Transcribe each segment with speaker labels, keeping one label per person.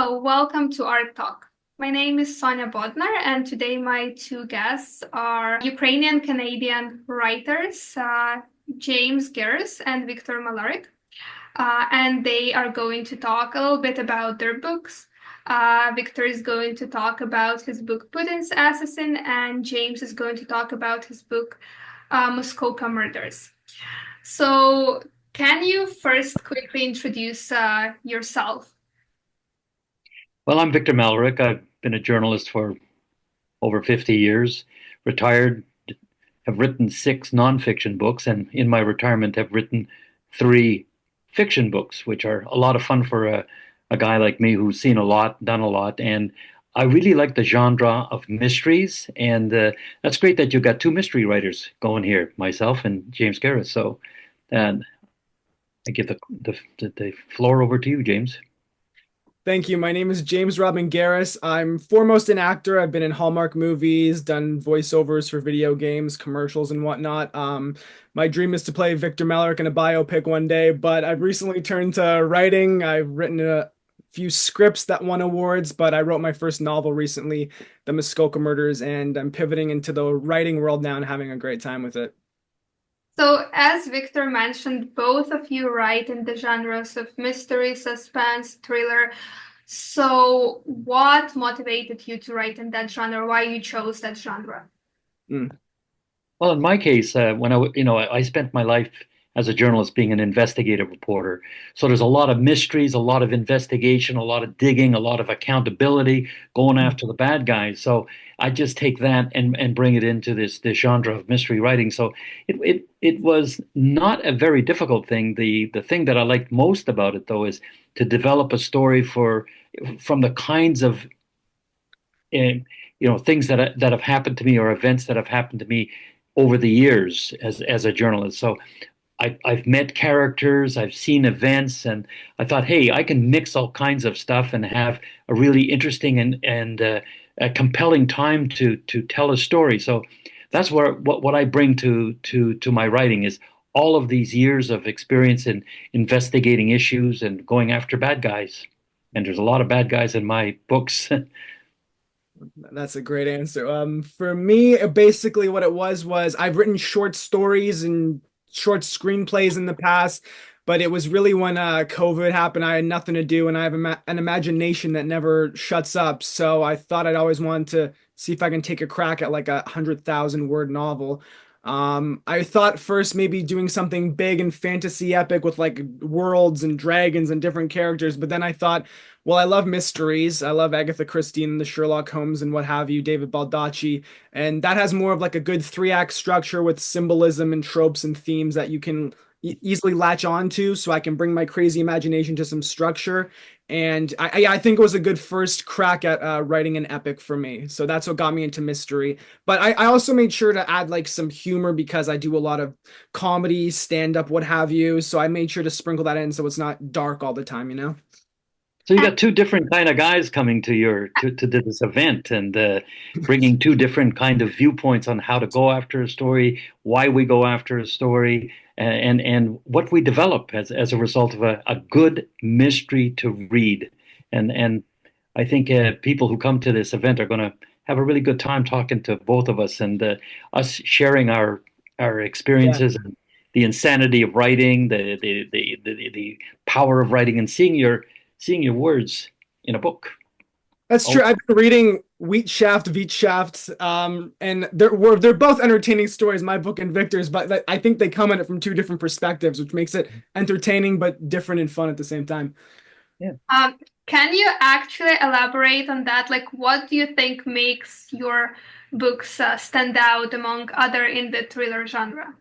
Speaker 1: Hello, welcome to our talk. My name is Sonia Bodnar, and today my two guests are Ukrainian Canadian writers, James Gerus and Victor Malarek. And they are going to talk a little bit about their books. Victor is going to talk about his book Putin's Assassin, and James is going to talk about his book Muskoka Murders. So, can you first quickly introduce yourself?
Speaker 2: Well, I'm Victor Malarek. I've been a journalist for over 50 years, retired, have written six nonfiction books, and in my retirement have written three fiction books, which are a lot of fun for a guy like me who's seen a lot, done a lot. And I really like the genre of mysteries, and that's great that you've got two mystery writers going here, myself and James Gerus. So, and I give the floor over to you, James.
Speaker 3: Thank you. My name is James Robin Garris. I'm foremost an actor. I've been in Hallmark movies, done voiceovers for video games, commercials, and whatnot. My dream is to play Victor Malarick in a biopic one day, but I've recently turned to writing. I've written a few scripts that won awards, but I wrote my first novel recently, The Muskoka Murders, and I'm pivoting into the writing world now and having a great time with it.
Speaker 1: So, as Victor mentioned, both of you write in the genres of mystery, suspense, thriller. So, what motivated you to write in that genre? Why you chose that genre?
Speaker 3: Mm.
Speaker 2: Well, in my case, when I spent my life as a journalist being an investigative reporter. So there's a lot of mysteries, a lot of investigation, a lot of digging, a lot of accountability, going after the bad guys. So I just take that and bring it into this genre of mystery writing. So it was not a very difficult thing. The thing that I liked most about it, though, is to develop a story from the kinds of things that have happened to me or events that have happened to me over the years as a journalist. So I've met characters, I've seen events, and I thought, hey, I can mix all kinds of stuff and have a really interesting and a compelling time to tell a story. So that's what I bring to my writing is all of these years of experience in investigating issues and going after bad guys. And there's a lot of bad guys in my books.
Speaker 3: That's a great answer. For me, basically what it was I've written short stories and short screenplays in the past, but it was really when COVID happened. I had nothing to do, and I have an imagination that never shuts up. So I thought I'd always wanted to see if I can take a crack at like 100,000 word novel. I thought first maybe doing something big and fantasy epic with like worlds and dragons and different characters, but then I thought, well, I love mysteries. I love Agatha Christie and the Sherlock Holmes and what have you, David Baldacci, and that has more of like a good three-act structure with symbolism and tropes and themes that you can easily latch on to, so I can bring my crazy imagination to some structure. And I think it was a good first crack at writing an epic for me. So that's what got me into mystery. But I also made sure to add like some humor because I do a lot of comedy, stand up, what have you. So I made sure to sprinkle that in so it's not dark all the time, you know?
Speaker 2: So you got two different kind of guys coming to this event and bringing two different kind of viewpoints on how to go after a story, why we go after a story, and what we develop as a result of a good mystery to read. And I think people who come to this event are going to have a really good time talking to both of us and us sharing our
Speaker 3: Yeah.
Speaker 2: experiences and the insanity of writing, the power of writing, and seeing your words in a book.
Speaker 3: That's true.
Speaker 2: Oh,
Speaker 3: I've been reading Wheat Shaft, Wheat Shaft, and they're both entertaining stories, my book and Victor's, but I think they come at it from two different perspectives, which makes it entertaining but different and fun at the same time.
Speaker 2: yeah.
Speaker 1: Um, can you actually elaborate on that? Like, what do you think makes your books stand out among other in the thriller genre?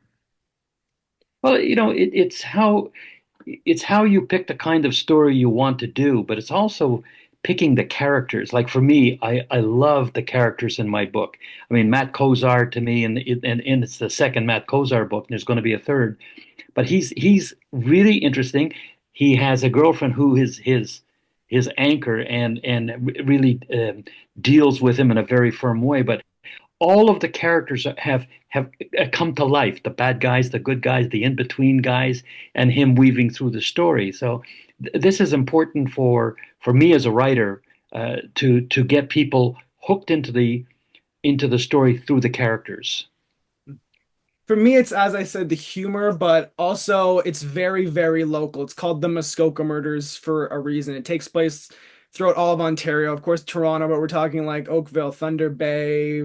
Speaker 2: Well, it's how you pick the kind of story you want to do, but it's also picking the characters. Like for me, I love the characters in my book. I mean, Matt Kozar to me, and it's the second Matt Kozar book, and there's going to be a third. But he's really interesting. He has a girlfriend who is his anchor and really deals with him in a very firm way. But all of the characters have come to life. The bad guys, the good guys, the in between guys, and him weaving through the story. So this is important for me as a writer, to get people hooked into the story through the characters.
Speaker 3: For me, it's as I said, the humor, but also it's very, very local. It's called the Muskoka Murders for a reason. It takes place throughout all of Ontario, of course, Toronto, but we're talking like Oakville, Thunder Bay,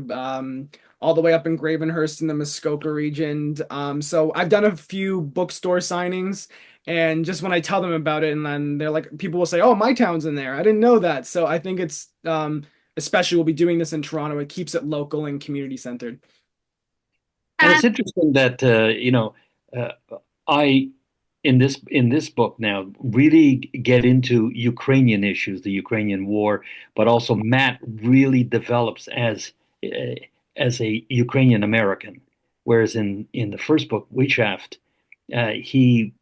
Speaker 3: all the way up in Gravenhurst in the Muskoka region. So I've done a few bookstore signings, and just when I tell them about it, and then they're like, people will say, "Oh, my town's in there. I didn't know that." So I think it's especially we'll be doing this in Toronto. It keeps it local and community centered.
Speaker 2: And
Speaker 1: And
Speaker 2: it's interesting that uh, I in this book now really get into Ukrainian issues, the Ukrainian war, but also Matt really develops uh, as a Ukrainian American, whereas in the first book, Witchcraft, he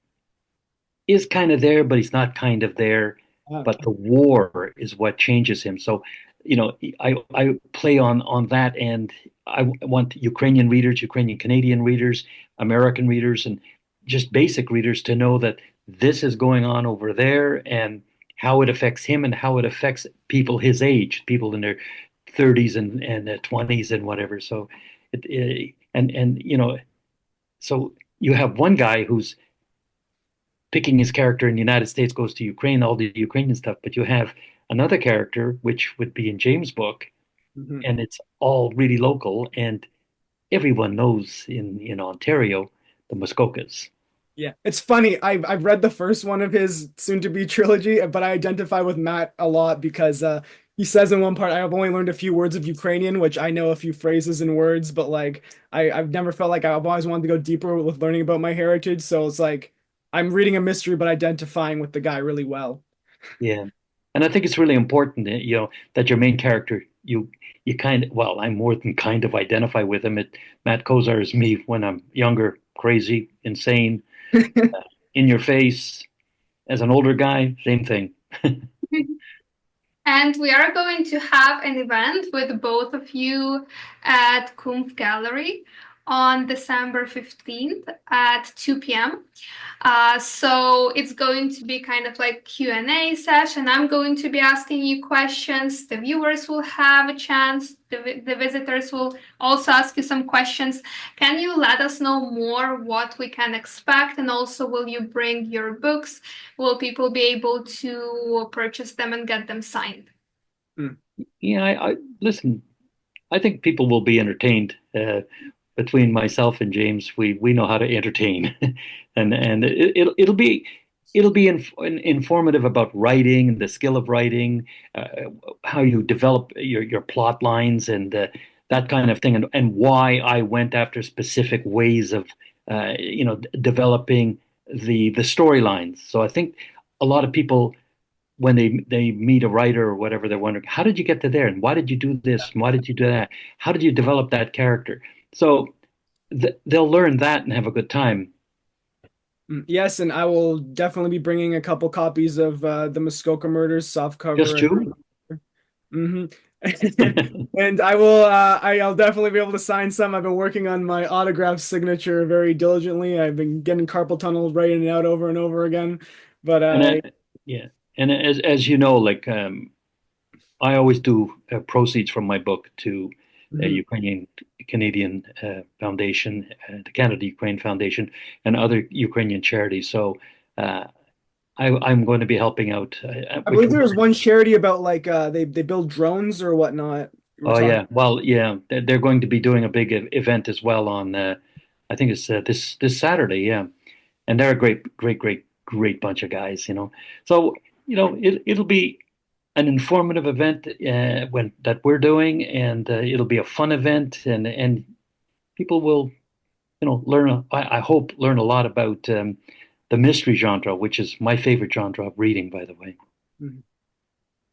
Speaker 2: is kind of there, but he's not kind of there. But the war is what changes him. So, I play on that, and I want Ukrainian readers, Ukrainian Canadian readers, American readers, and just basic readers to know that this is going on over there, and how it affects him, and how it affects people his age, people in their 30s and 20s and whatever. So, and so you have one guy who's picking his character in the United States, goes to Ukraine, all the Ukrainian stuff, but you have another character, which would be in James' book,
Speaker 3: Mhm.
Speaker 2: and it's all really local, and everyone knows in Ontario the Muskokas.
Speaker 3: Yeah, it's funny. I've read the first one of his soon-to-be trilogy, but I identify with Matt a lot because he says in one part, "I've only learned a few words of Ukrainian, which I know a few phrases and words, but like I've never felt like I've always wanted to go deeper with learning about my heritage." So it's like I'm reading a mystery, but identifying with the guy really well.
Speaker 2: Yeah, and I think it's really important that, that your main character, you kind of, well, I more than kind of identify with him. Matt Kozar is me when I'm younger, crazy, insane, in your face. As an older guy, same thing.
Speaker 1: And we are going to have an event with both of you at Kumpf Gallery on December 15th at 2 p.m. So it's going to be kind of like Q&A session. I'm going to be asking you questions. The viewers will have a chance. The visitors will also ask you some questions. Can you let us know more what we can expect? And also, will you bring your books? Will people be able to purchase them and get them signed?
Speaker 3: Mm.
Speaker 2: Yeah, I listen. I think people will be entertained. Between myself and James, we know how to entertain, and it'll be informative about writing, the skill of writing, how you develop your plot lines, and that kind of thing, and why I went after specific ways of developing the storylines. So I think a lot of people, when they meet a writer or whatever, they're wondering, how did you get to there, and why did you do this, and why did you do that, how did you develop that character? So they'll learn that and have a good time.
Speaker 3: Yes, and I will definitely be bringing a couple copies of the Muskoka Murders
Speaker 2: Just
Speaker 3: softcover.
Speaker 2: two.
Speaker 3: Hmm. And I'll definitely be able to sign some. I've been working on my autograph signature very diligently. I've been getting carpal tunnel writing it out over and over again. But
Speaker 2: And yeah, and as you know, like, I always do proceeds from my book to
Speaker 3: mhm.
Speaker 2: Ukrainian Canadian Foundation, the Canada Ukraine Foundation, and other Ukrainian charities. So uh, I'm going to be helping out.
Speaker 3: I
Speaker 2: Which
Speaker 3: believe there was one charity about like they build drones or whatnot. We were
Speaker 2: Oh
Speaker 3: talking.
Speaker 2: yeah, well yeah, they're going to be doing a big event as well on. I think it's this Saturday. Yeah, and they're a great bunch of guys. So it'll be an informative event when that we're doing, and it'll be a fun event, and people will learn. I hope learn a lot about the mystery genre, which is my favorite genre of reading, by the way.
Speaker 3: Mhm.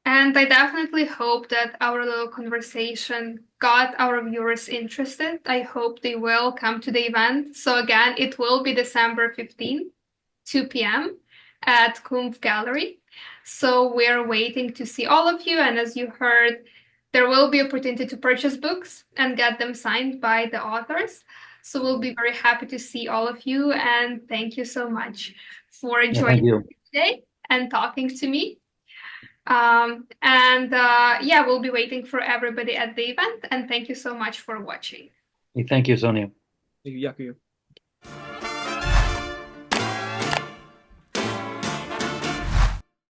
Speaker 1: And I definitely hope that our little conversation got our viewers interested. I hope they will come to the event. So again, it will be December 15th, 2 p.m. at Kumpf Gallery. So we're waiting to see all of you. And as you heard, there will be opportunity to purchase books and get them signed by the authors. So we'll be very happy to see all of you. And thank you so much for
Speaker 2: Yeah,
Speaker 1: joining
Speaker 2: thank you.
Speaker 1: today. and talking to me. Yeah, we'll be waiting for everybody at the event. And thank you so much for watching.
Speaker 2: Thank you, Sonia.
Speaker 3: Дякую.